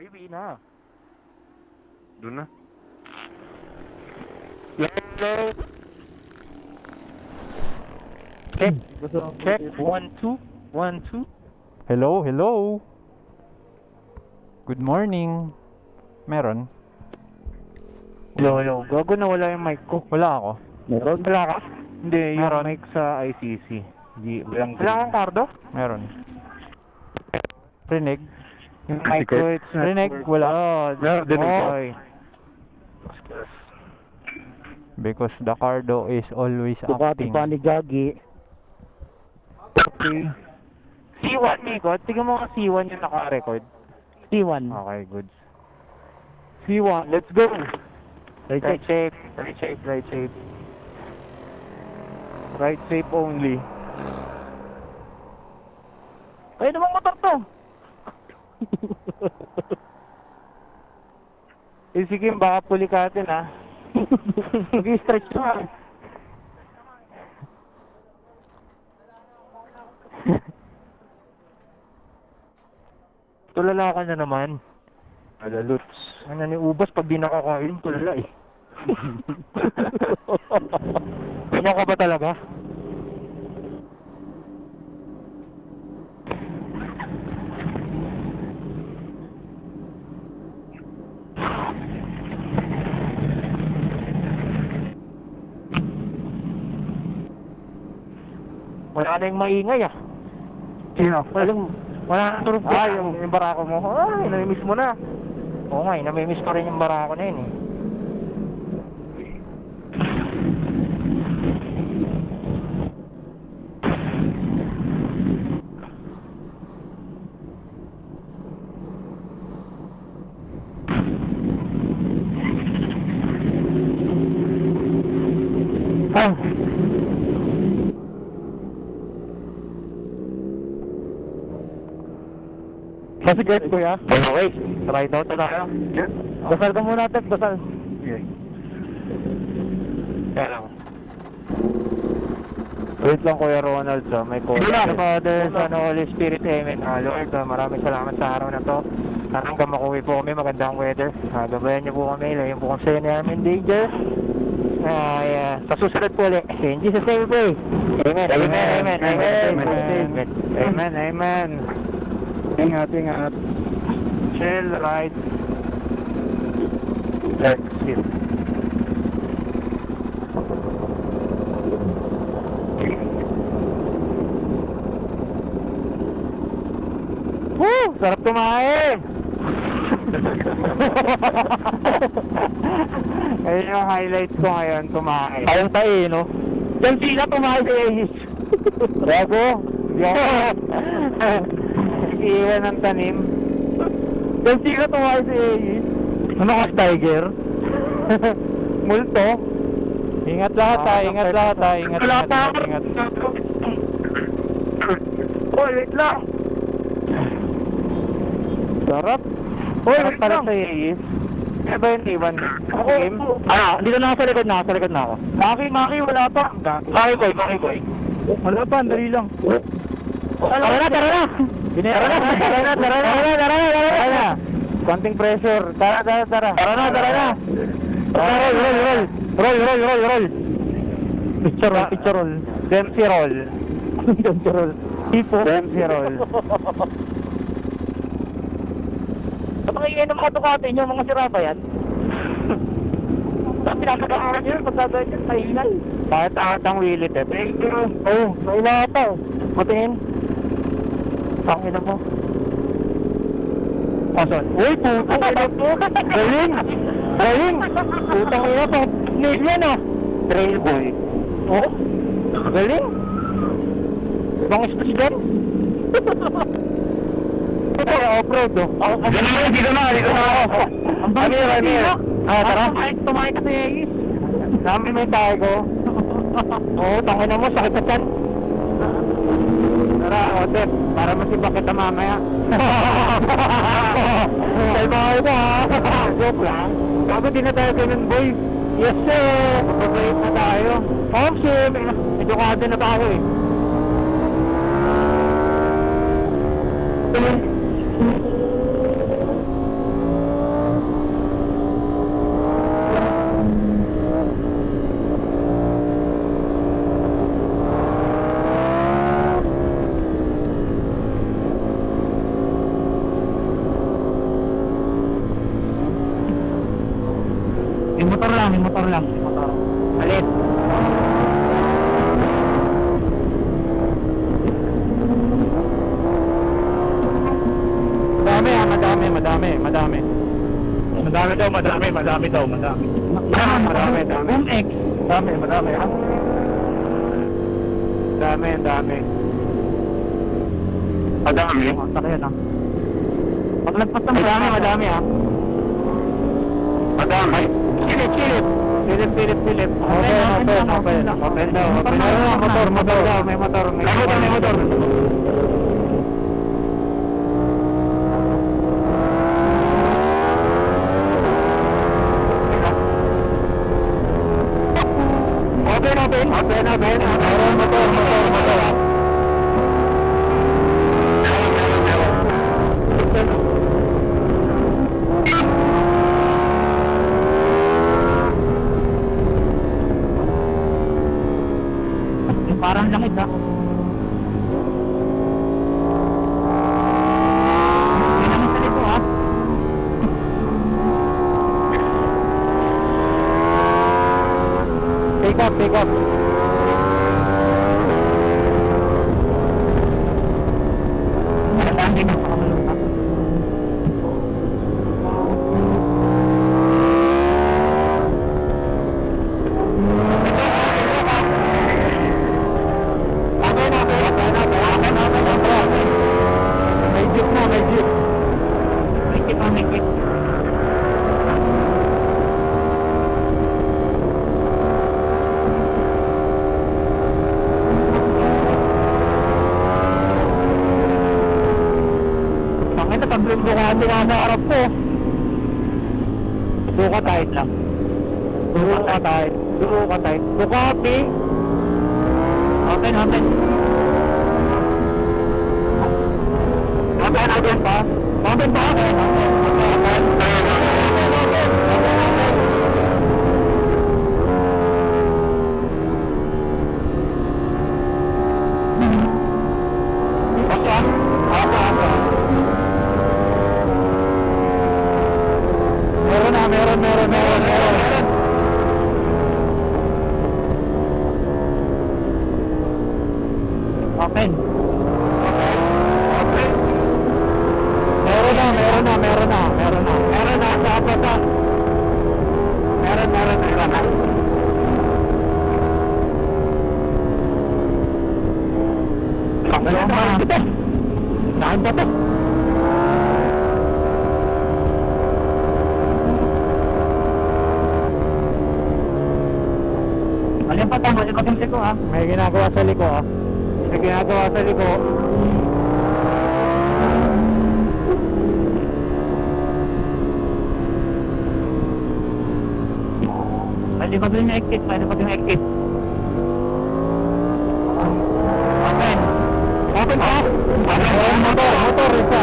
Baby na. Doon na. Hello. Check. Check. 1, 2. 1, 2. Hello, hello. Good morning. Meron? Hello. Gago na wala yung mic ko. Wala ako. Meron? Wala ka? Hindi, yung Meron. mic sa ICC. Wala kang cardo? Meron. Rinig? Yung mic ko, it's not Rinig? work. Wala. Meron din Okay. Because the cardo is always acting. pa ni Gagi. Okay. C1, Migo. Tingnan mo nga C1 yung naka-record. C1. Okay, good. C1, let's go! Right shape. Right shape only. Ay, namang motor to! Eh, sige, baka pulikatin ha. Mag-stretch na. Tulala ka na naman. Alaluts. Ano ni Ubas pag di nakakain, tulala eh. Ganyan ka ba talaga? Wala na yung maingay ah. Sino? Wala na turog. Yung barako mo. Ay, namimiss mo na. Oo nga, namimiss ko rin yung barako na yun eh. Kasi guys, kuya. Okay. Ride out na tayo. Dasal ka muna, Tep. Dasal. Okay. Kaya lang. Wait lang, Kuya Ronald. May call. The Father, Son, Holy Spirit. Amen. Lord, maraming salamat sa araw na to. Sana hanggang makuwi po kami. Magandang weather. Gabayan niyo po kami. Ilayin po kami sa inyo namin danger. Sa susunod po ulit. In Jesus' name we pray. Amen. Amen. Ingat. Chill, ride. Exit. Woo! Sarap kumain! Ayun yung highlights ko ngayon, kumain. Ayun tayo, no? Diyan sila kumain sa Aegis. Bago? Iiwan ng tanim. Diyan sila kumain sa Aegis. Ano ka, Tiger? Multo? Ingat lahat ha, ingat. Oh, wait lang. Sarap. Hoy, wait pala sa Aegis. Ano ba yung iwan? Game? Dito na ako sa likod na ako. Maki, wala pa. Maki boy. Wala pa, dali lang. Tara na! Tara na! Konting pressure. Tara na! Tara na! Roll! Picture roll. Dempsey roll. Dempsey roll. Kapag iyan ang mga Ducati nyo, mga sira ba yan? Pinapagawaran nyo, pagkagawin nyo, mahingal. Kahit angat ang wheelie, eh. May lata. Matingin. Pangina mo. Asan? Uy, putang ina po. Galing. Putang ina po. Nail yan ah. Trail boy. Oh. Galing. Bang speed dyan. Off-road oh. Dito na ako. Ang bangin. Tara. Tumahay ka sa Aegis. Namin may tayo. Oo, tangina mo, sakit sa chan. Tara, Odep, para masibak kita mamaya. Say bye ka ha. Joke lang. Bago di na tayo ganun, boy. Yes sir. Mababait na tayo. Oh, sir. Medyo kada na tayo eh. may motor lang. Motor. Alit. Madami. Madami daw. Madami. Boom X. Madami ha. Dami. Madami. Sakyan ha. Paglagpas ng madami ha. Madami. Silip. Open daw. Motor daw. May motor. Open. Motor. Parang langit ha. May langit sa likod ha. Pick up. Landing sa kamalong ha. May jeep. Bakit napag-bukaan mo nga sa harap ko? Suka tight lang. Suka tight. Bukati. Open. Open pa? Meron. Open. Meron na. Dapat na. Meron na. Saan ba ito? Malimpat yung liko ha. May ginagawa sa liko. Pwede pa din yung exit. Open pa? Motor isa.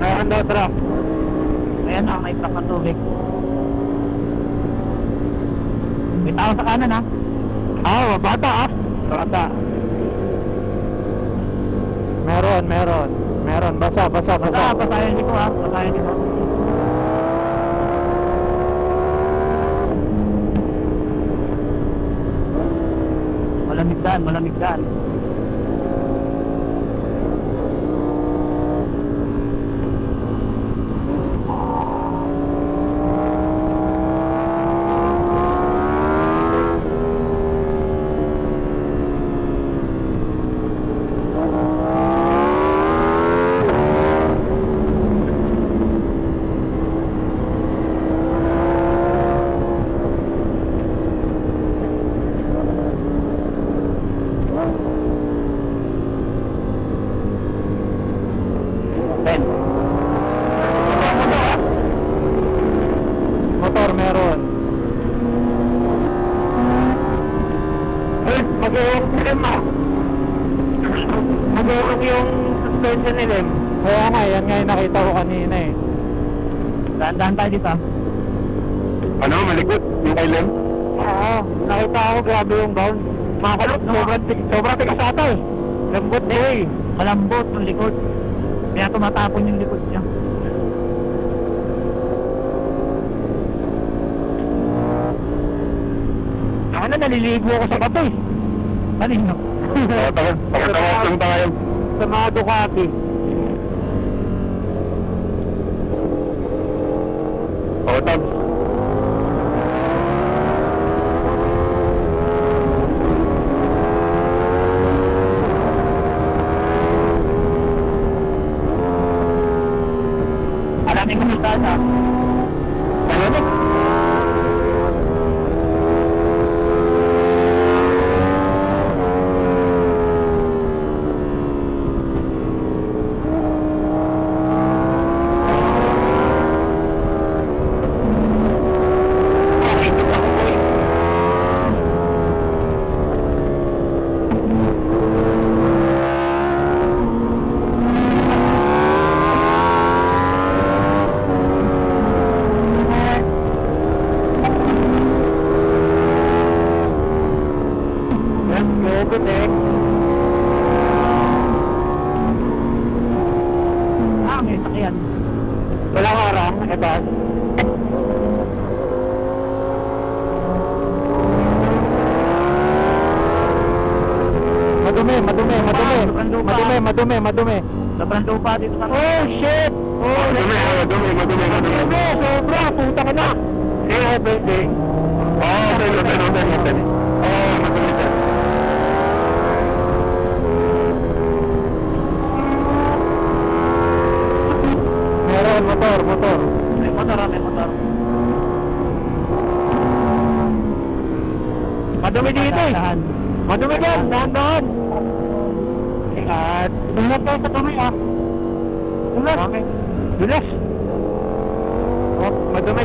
Meron daw truck. Ayan ha, may truck na tubig. May tao sa kanan ha. Bata. Meron. Basa. Basahin ko ha. Malamig daan. Motor meron. Mag-iwan nagulong yung suspension nila eh. Kaya nga, yan nga yung nakita ko kanina eh. Dahan-dahan tayo dito. Ano, malikot? Yung kay Lem? Oo, nakita ko grabe yung bound. Makulot, sobrang tigas ata eh. Lambot na eh. Malambot yung likod. Kaya tumatapon yung likod niya. Ano, naliligo ako sa bato eh. Kanino? Pagkatawas lang tayo. Sa mga Ducati. O, Tabs. Maraming kumitasa. Malamig. May sakyan. Walang orang, ito. Madumi. Sobrang lupa dito sa... Oh, shit! Oh, Madumi. sobra! Puta ka na! Open. Madumi dyan. Meron, motor. May motor. Madumi dito eh! Madumi dyan! Dahan-dahan! Ingat! Ingat tayo sa dumi ah! Dulas! Oh, madumi.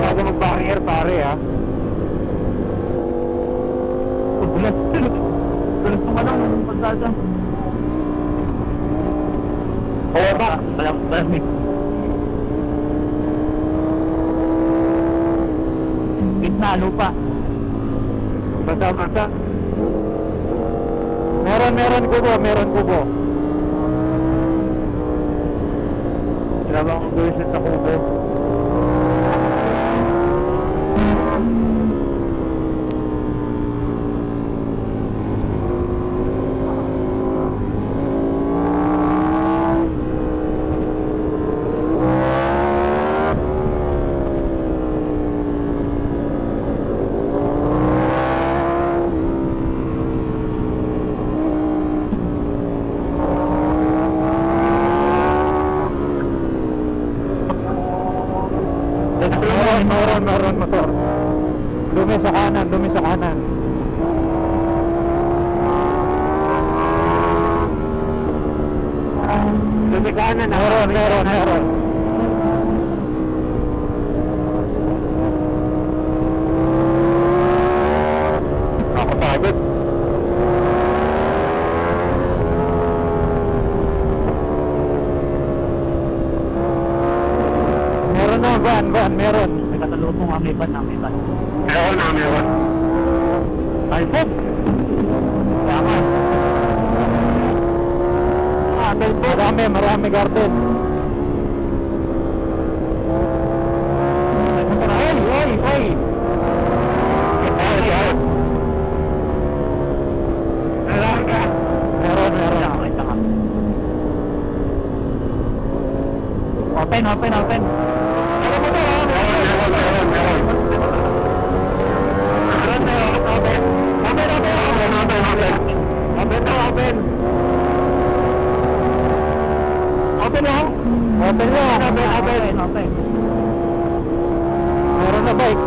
Bago mag-barrier pare ah! Oh, dulas! Dulas naman ang pagsasa! Oo ba? Malamig. Gitna, lupa. Basta. Meron kubo. Grabe akong gulisin sa kubo. Meron motor. Dumi sa kanan. Lumikanan na. Meron. Ako pagod. Meron na, van, meron. May katalubong ang may ban. Meron. Talbog! Tama. Talbog! Marami garden. Oy! Meron. Open. Open. Meron na bike.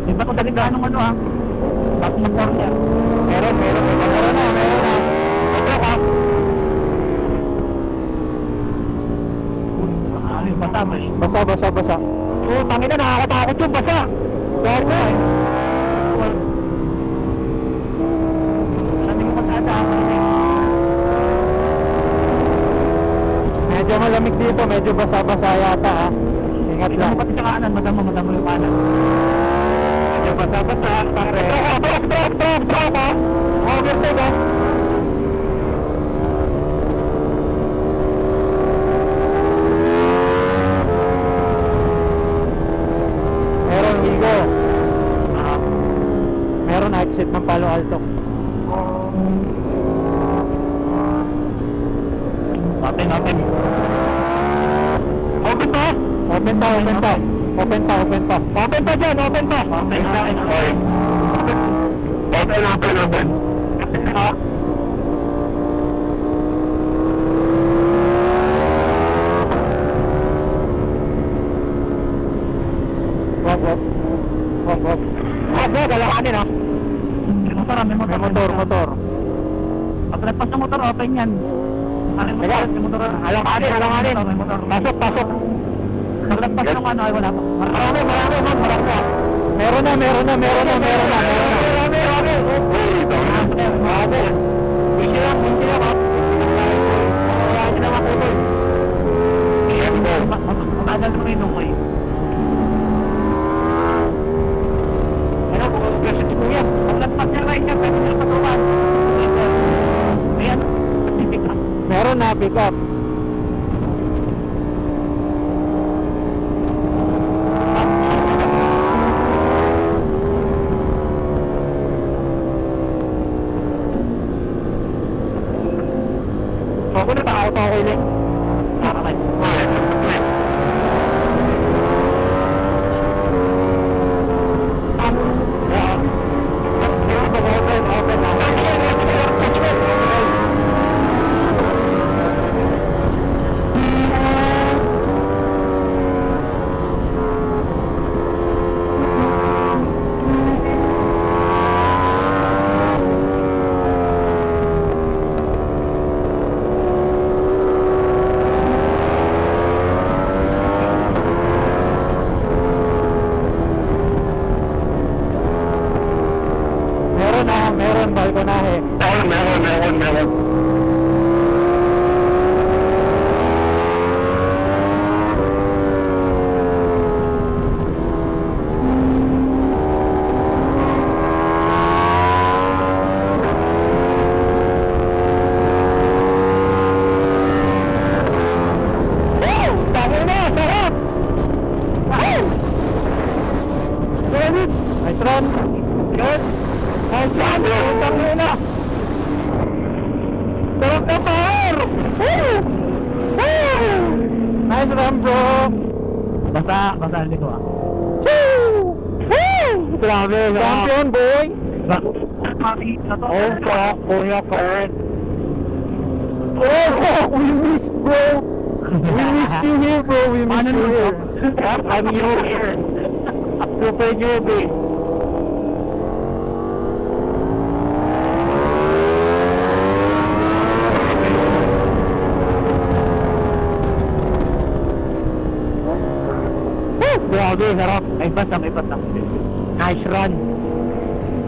Di ba kung daligaan ng ano ha? Back ng corner. Meron na. Ito ka. Basa. Basa. Oo, tangina, nakakatakot yung basa. Gago eh. Sabi ko pagkadaan eh. Medyo malamig dito, medyo basa-basa yata ha. Ingat lang. Pati sa kanan, madamo yung kanan. Medyo basa-basa, pare. Drop ha. Overtake ha. Meron Wigo. Meron exit ng Palo Alto. Open. Open pa? Open pa dyan, open pa. Open. Wag. Galakanin ha. May motor. Pag nagpas ng motor, open yan. Alanganin. Pasok. Pag nagpas ng ano, ay wala pa. Marami. Meron na. Hindi lang ha. Hindi lang makuloy. Matagal mo rin okay. Kasi si Kuya, pag nagpas niya right niya, pwede niya patukan. Ayan, pick up. Meron na pick up. Ako na takot ako ulit. Nakakay. Meron balkonahe. Meron. Sarap! Nice run! Good! Nice run! Sarap na power! Nice run, bro! Basa dito ah. Grabe! Champion, boy! Makikita to. Kuya Kurt! We missed, bro! We missed you here, bro! We missed you here! I'm new here! Super newbie! Grabe, sarap! May pas lang. Nice run!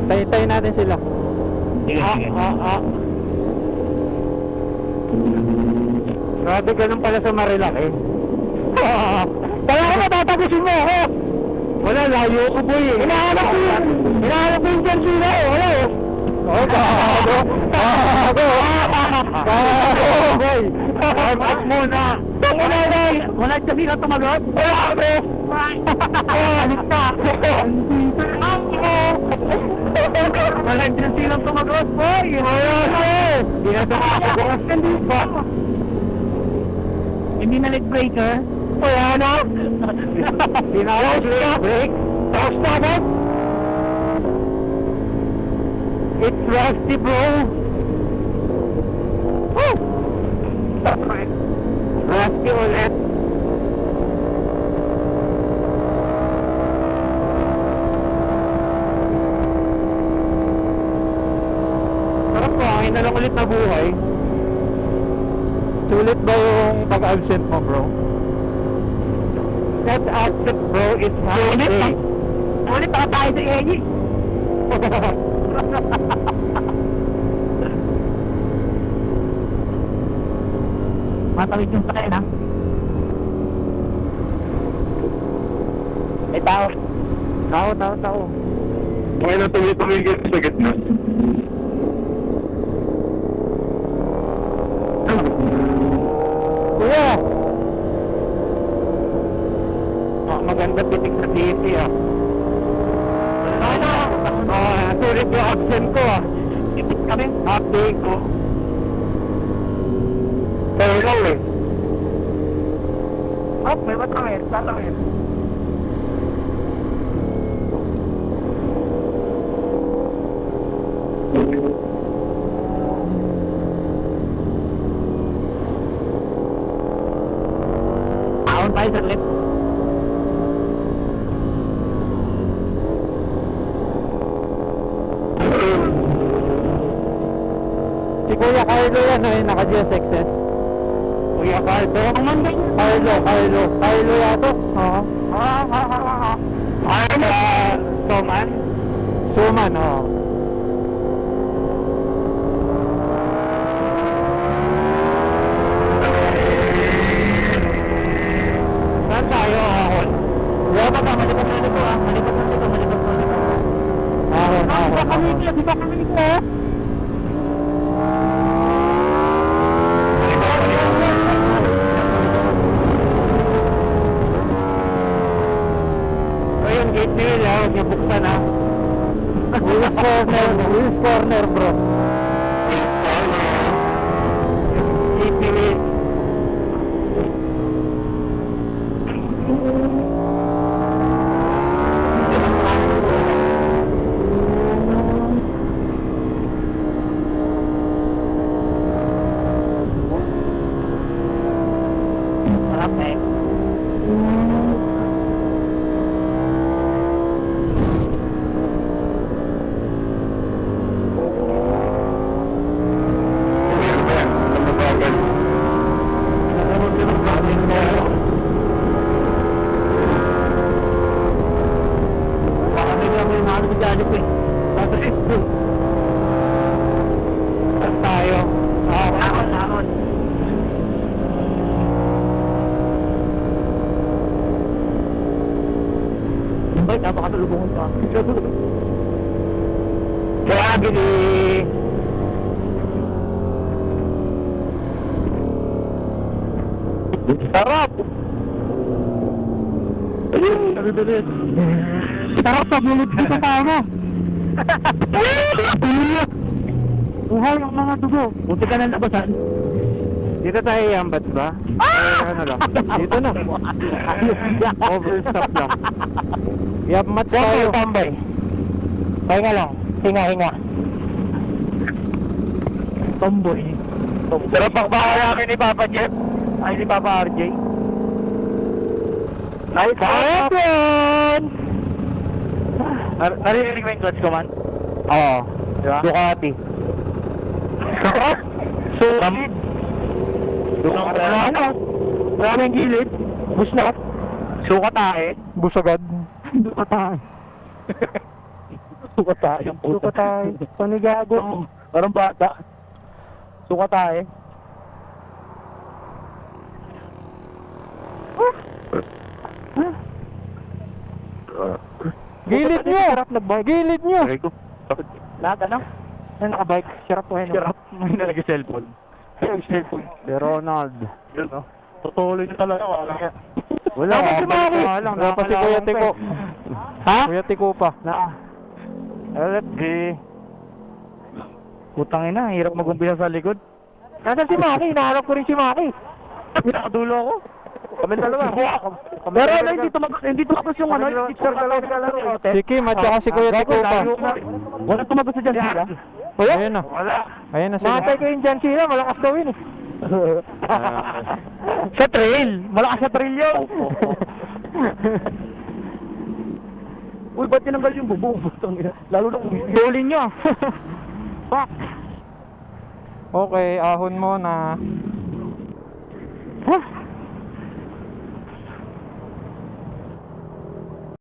Tayo natin sila. Sige. Grabe, ganun pala sa Marilaki. Kaya ko matatapusin mo ako! Wala, layo ko boy eh. Hinahanap ko yung jersey na eh. Wala eh. Gago boy. Warm-up muna. Wala yung jersey na tumagot? Wala kami. Wala yung jersey na tumagot boy. Wala eh. Hindi na tumagot. Hindi na leg breaker. Wala na. Hindi na leg break. Tapos na agad. It's rusty, bro. Woo! Rusty ulit. Sarap po, ay na lang ulit na buhay. Sulit ba yung pag-absent mo, bro? Let's accept, bro. It's holiday. Ulit pa tayo sa Egi. Matawid yung sakay na. May tao. Tao. Okay na tumigil sa gitna. Kuya! Maganda titig sa TV ah. Ano? Sulit yung absent ko ah. Ipit kami. Update ko. Pero lang eh. Oh, may matawid. Tatawid. Taon tayo sa left. Si Kuya Carlo yan, ay naka-GSXS. Kuya Cardo. Carlo yato. Oo. Ano? Toman? Suman, oo. Saan tayo ahon? Wala ba? Malipat na dito ah. Malipat na dito. Ahon. Di ba kami ko? Ayun, gate nila. Huwag niya buksan ah. Wills corner, bro. Gate nila. Sarap eh. Baka bigla mo yung nakano sa Jollibee ko eh. Bakit? Saan tayo? Ahon. Yung bike, napakatulubungan pa. Grabe ni... Sarap! Ayun! Sarap sa bulod ko sa tama. Buhay ang mga dugo. Buti ka na labasan. Dito tayo iambat ba? Ano lang? Dito na. Overstop lang. Yap match Tambay, tayo. tambay. Pahinga lang. Hinga. Tomboy. Sarap ang baka namin ni Papa Jeff. Ay, ni Papa RJ. Nice. Hapon! Narinig mo yung clutch ko man? Oo. Diba? Ducati. Solid. Maraming gilid. Busnat. Suka tayo. Busagad. Duka tayo. Duka tayo. Suka tayo. Panigago. Parang bata. Suka tayo. Gilid nyo! Gilid nyo! Lahat ano? Ano nakabike? Sirap po yun. Sirap. May nalagay cellphone. Cellphone. Si Ronald. Yun no? Tutuloy na talaga. Wala kaya. Wala, Dapat si Maki. Wala pa si Kuya Tiko. Ha? Kuya Tiko pa. LFG. Putang ina, hirap mag-umpisa sa likod. Nasaan si Maki? Hinahanap ko rin si Maki. Pinakadulo ako. Kami dalawa. Pero ano, hindi tumagos yung ano, yung picture dalawa. Si Kim at saka si Kuya Tiko pa. Wala tumagos sa dyan sila. Wala? Ayun na. Wala. Ayun na sila. Matay ko yung dyan sila. Malakas gawin eh. Sa trail. Malakas sa trail yun. Uy, ba't tinanggal yung bubong? Lalo na Bulin nyo. Fuck. Okay, ahon mo na.